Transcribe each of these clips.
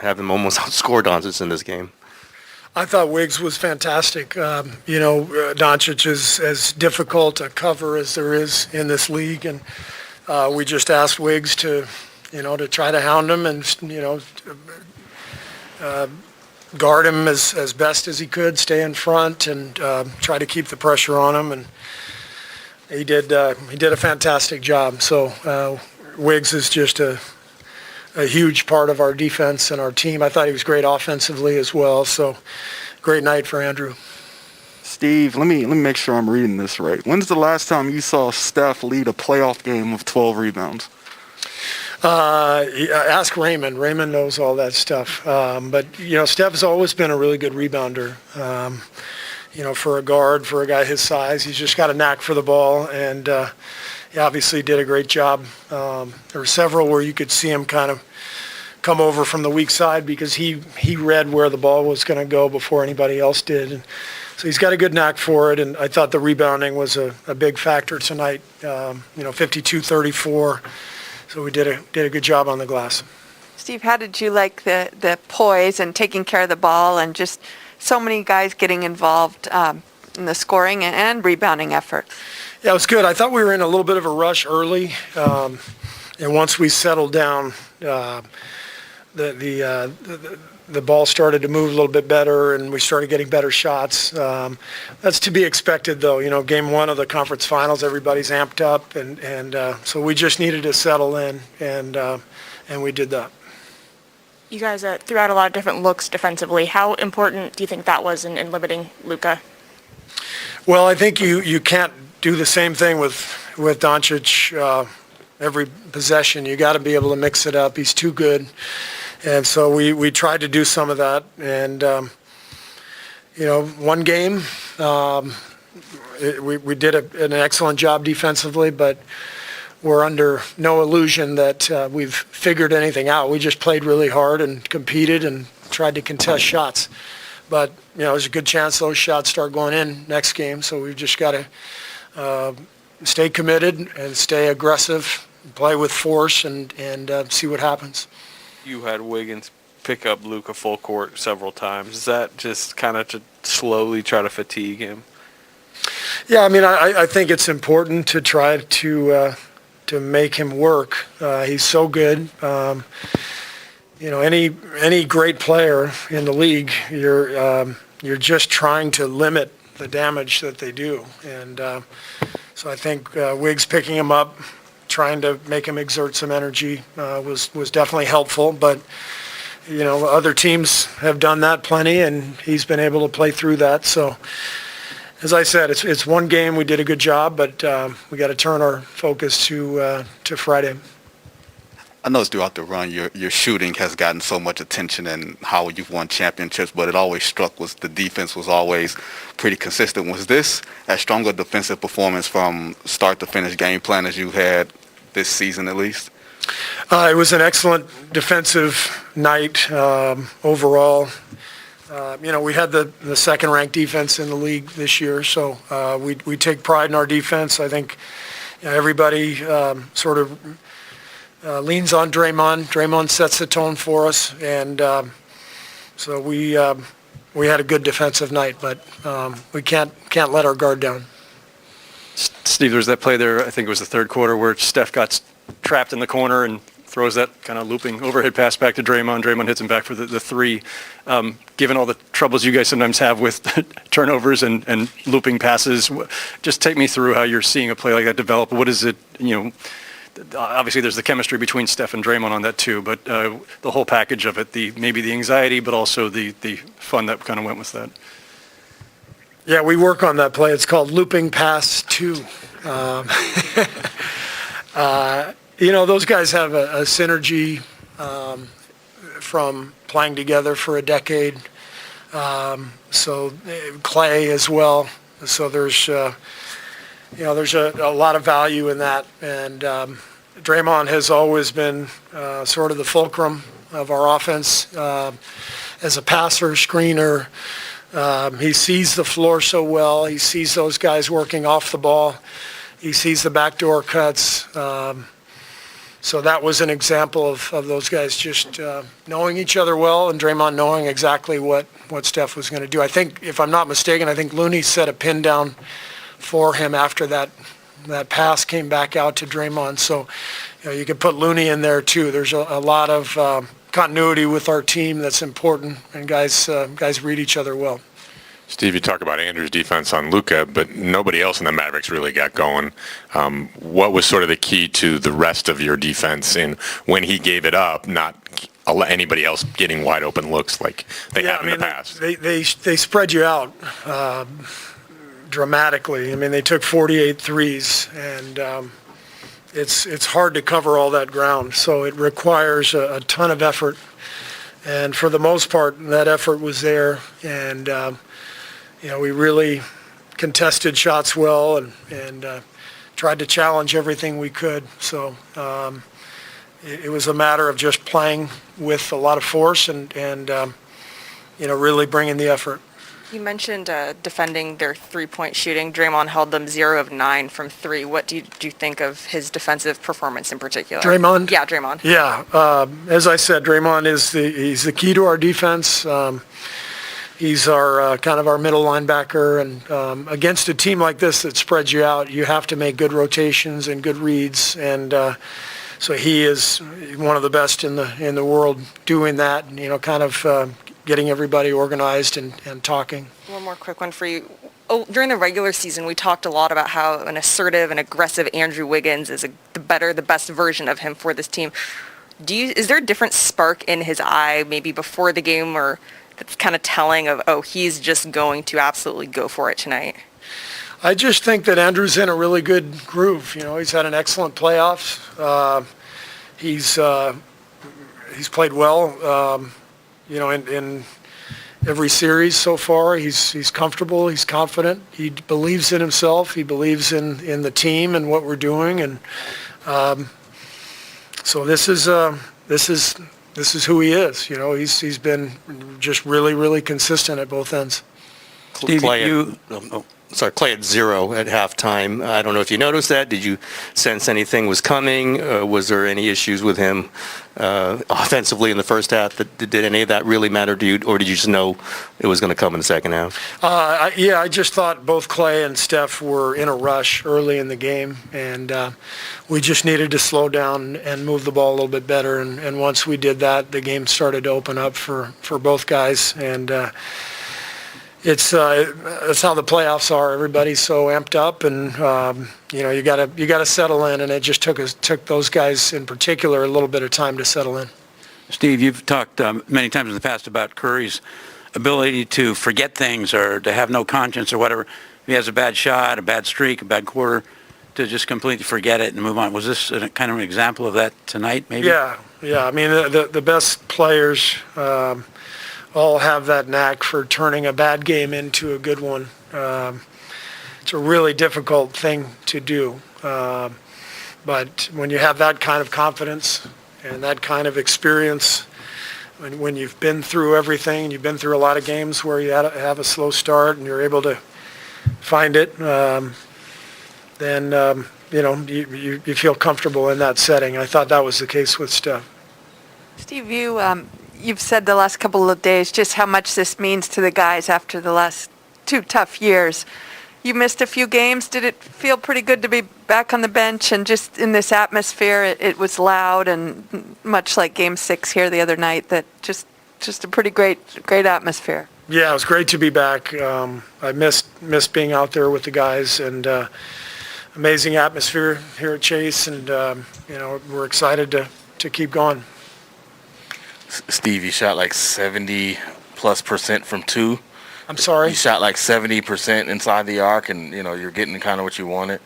have him almost outscore Doncic in this game? I thought Wiggs was fantastic. Doncic is as difficult a cover as there is in this league, and we just asked Wiggs to try to hound him and, guard him as best as he could, stay in front, and try to keep the pressure on him. And he did a fantastic job. So Wiggs is just a huge part of our defense and our team. I thought he was great offensively as well. So great night for Andrew. Steve, let me make sure I'm reading this right. When's the last time you saw Steph lead a playoff game with 12 rebounds? Ask Raymond. Raymond knows all that stuff. But Steph's always been a really good rebounder. For a guard, for a guy his size, he's just got a knack for the ball, and he obviously did a great job. There were several where you could see him kind of come over from the weak side because he read where the ball was going to go before anybody else did. And so he's got a good knack for it, and I thought the rebounding was a big factor tonight. 52-34. So we did a good job on the glass. Steve, how did you like the poise and taking care of the ball and just so many guys getting involved in the scoring and rebounding effort? Yeah, it was good. I thought we were in a little bit of a rush early, and once we settled down, the ball started to move a little bit better, and we started getting better shots. That's to be expected, though. Game one of the conference finals, everybody's amped up, and so we just needed to settle in, and we did that. You guys threw out a lot of different looks defensively. How important do you think that was in limiting Luka? Well, I think you can't do the same thing with Doncic every possession. You got to be able to mix it up. He's too good. And so we tried to do some of that. And, one game, we did an excellent job defensively, but we're under no illusion that we've figured anything out. We just played really hard and competed and tried to contest shots. But, there's a good chance those shots start going in next game. So we've just got to stay committed and stay aggressive, play with force, and see what happens. You had Wiggins pick up Luka full court several times. Is that just kind of to slowly try to fatigue him? Yeah, I think it's important to try to make him work. He's so good. Any great player in the league, you're just trying to limit the damage that they do. And so I think Wiggs picking him up, trying to make him exert some energy was definitely helpful. But, other teams have done that plenty, and he's been able to play through that. So, as I said, it's one game. We did a good job, but we got to turn our focus to Friday. I noticed throughout the run, your shooting has gotten so much attention and how you've won championships, but it always struck was the defense was always pretty consistent. Was this as strong a defensive performance from start to finish game plan as you had this season at least? It was an excellent defensive night overall. We had the second-ranked defense in the league this year, so we take pride in our defense. I think everybody sort of leans on Draymond. Draymond sets the tone for us, and so we had a good defensive night, but we can't let our guard down. Steve, there was that play there, I think it was the third quarter, where Steph got trapped in the corner and throws that kind of looping overhead pass back to Draymond. Draymond hits him back for the three. Given all the troubles you guys sometimes have with turnovers and looping passes, just take me through how you're seeing a play like that develop. What is it, obviously there's the chemistry between Steph and Draymond on that too, but the whole package of it, maybe the anxiety, but also the fun that kind of went with that. Yeah, we work on that play. It's called looping pass 2. Those guys have a synergy from playing together for a decade. So Clay as well. So there's a lot of value in that. And Draymond has always been sort of the fulcrum of our offense as a passer, screener. He sees the floor so well. He sees those guys working off the ball. He sees the backdoor cuts. So that was an example of those guys just knowing each other well, and Draymond knowing exactly what Steph was going to do. I think, if I'm not mistaken, I think Looney set a pin down for him after that pass came back out to Draymond. So you could put Looney in there too. There's a lot of continuity with our team that's important, and guys read each other well. Steve, you talk about Andrew's defense on Luka, but nobody else in the Mavericks really got going. What was sort of the key to the rest of your defense in when he gave it up, not anybody else getting wide open looks like they have in the past? They spread you out dramatically. I mean, they took 48 threes, and it's hard to cover all that ground. So it requires a ton of effort. And for the most part, that effort was there. And we really contested shots well and tried to challenge everything we could. So it was a matter of just playing with a lot of force and really bringing the effort. You mentioned defending their three-point shooting. Draymond held them 0 of 9 from 3. What do you think of his defensive performance in particular? Draymond? Yeah, Draymond. Yeah. As I said, Draymond he's the key to our defense. He's our kind of our middle linebacker, and against a team like this that spreads you out, you have to make good rotations and good reads, and so he is one of the best in the world doing that, and kind of getting everybody organized and talking. One more quick one for you. During the regular season, we talked a lot about how an assertive and aggressive Andrew Wiggins is the best version of him for this team. Is there a different spark in his eye, maybe before the game, or that's kind of telling of, he's just going to absolutely go for it tonight? I just think that Andrew's in a really good groove. He's had an excellent playoffs. He's played well. In every series so far. He's comfortable. He's confident. He believes in himself. He believes in the team and what we're doing. And so this is who he is. He's been just really, really consistent at both ends. Steve, Clay at 0 at halftime. I don't know if you noticed that. Did you sense anything was coming? Was there any issues with him offensively in the first half? Did any of that really matter to you, or did you just know it was going to come in the second half? I just thought both Clay and Steph were in a rush early in the game, and we just needed to slow down and move the ball a little bit better. And once we did that, the game started to open up for both guys, and it's how the playoffs are. Everybody's so amped up, and you gotta settle in, and it just took those guys in particular a little bit of time to settle in. Steve, you've talked many times in the past about Curry's ability to forget things or to have no conscience or whatever. If he has a bad shot, a bad streak, a bad quarter, to just completely forget it and move on. Was this kind of an example of that tonight, maybe? Yeah. I mean, the best players all have that knack for turning a bad game into a good one. It's a really difficult thing to do. But when you have that kind of confidence and that kind of experience, when you've been through everything, you've been through a lot of games where you have a slow start and you're able to find it, then you feel comfortable in that setting. I thought that was the case with Steph. Steve, you've said the last couple of days just how much this means to the guys after the last 2 tough years. You missed a few games. Did it feel pretty good to be back on the bench and just in this atmosphere? It was loud and much like Game 6 here the other night. That just a pretty great atmosphere. Yeah, it was great to be back. I missed being out there with the guys, and amazing atmosphere here at Chase, and we're excited to keep going. Steve, you shot like 70+% from 2. I'm sorry? You shot like 70% inside the arc, and you're getting kind of what you wanted.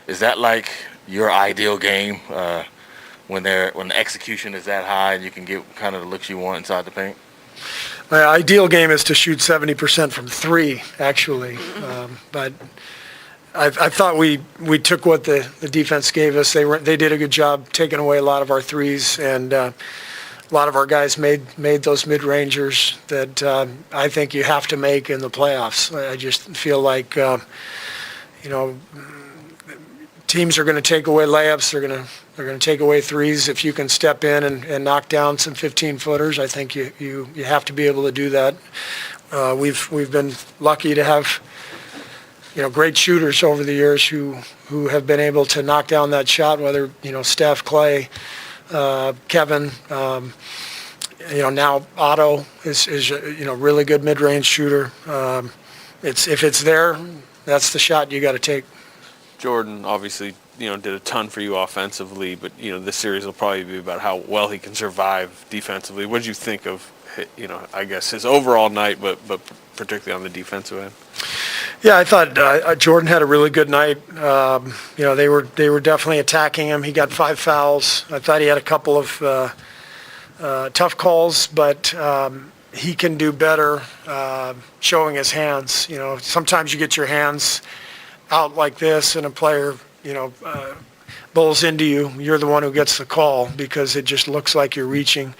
Is that like your ideal game when the execution is that high and you can get kind of the looks you want inside the paint? My ideal game is to shoot 70% from 3, actually. But I thought we took what the defense gave us. They did a good job taking away a lot of our threes, and a lot of our guys made those mid-rangers that I think you have to make in the playoffs. I just feel like, teams are going to take away layups. They're going to take away threes. If you can step in and knock down some 15-footers, I think you have to be able to do that. We've been lucky to have great shooters over the years who have been able to knock down that shot. Whether Steph, Clay, Kevin. Now Otto is really good mid-range shooter. If it's there, that's the shot you got to take. Jordan obviously, did a ton for you offensively, but, this series will probably be about how well he can survive defensively. What did you think of, I guess his overall night, but particularly on the defensive end? Yeah, I thought Jordan had a really good night. They were definitely attacking him. He got 5 fouls. I thought he had a couple of tough calls, but he can do better showing his hands. Sometimes you get your hands out like this and a player, bowls into you. You're the one who gets the call because it just looks like you're reaching.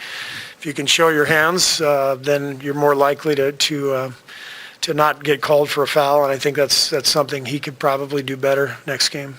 If you can show your hands, then you're more likely to not get called for a foul, and I think that's something he could probably do better next game.